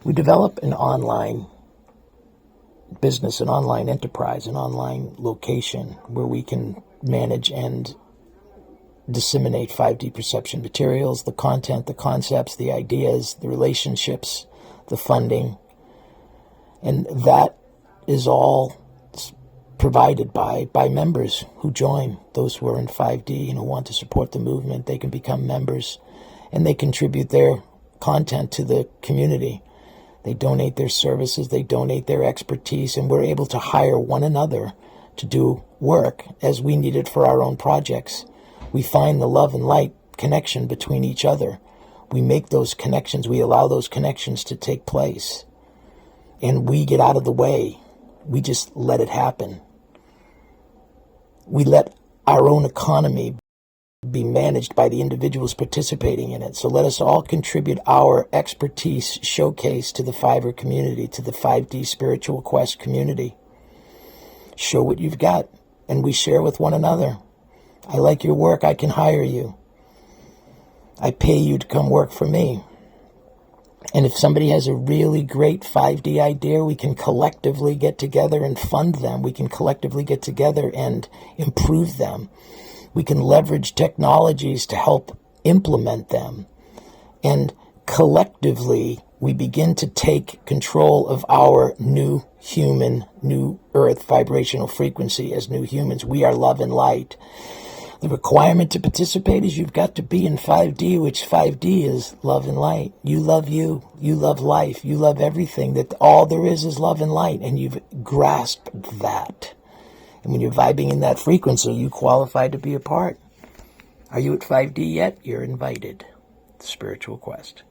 We develop an online business, an online enterprise, an online location where we can manage and disseminate 5D perception materials, the content, the concepts, the ideas, the relationships, the funding. And that is all provided by members who join. Those who are in 5D and who want to support the movement, they can become members and they contribute their content to the community. They donate their services, they donate their expertise, and we're able to hire one another to do work as we need it for our own projects. We find the love and light connection between each other. We make those connections, we allow those connections to take place. And we get out of the way. We just let it happen. We let our own economy be managed by the individuals participating in it. So let us all contribute our expertise showcase to the Fiverr community, to the 5D Spiritual Quest community. Show what you've got, and we share with one another. I like your work, I can hire you. I pay you to come work for me. And if somebody has a really great 5D idea, we can collectively get together and fund them. We can collectively get together and improve them. We can leverage technologies to help implement them. And collectively, we begin to take control of our new human, new earth vibrational frequency as new humans. We are love and light. The requirement to participate is you've got to be in 5D, which 5D is love and light. You love you. You love life. You love everything. That all there is love and light, and you've grasped that. And when you're vibing in that frequency, you qualify to be a part. Are you at 5D yet? You're invited. The Spiritual Quest.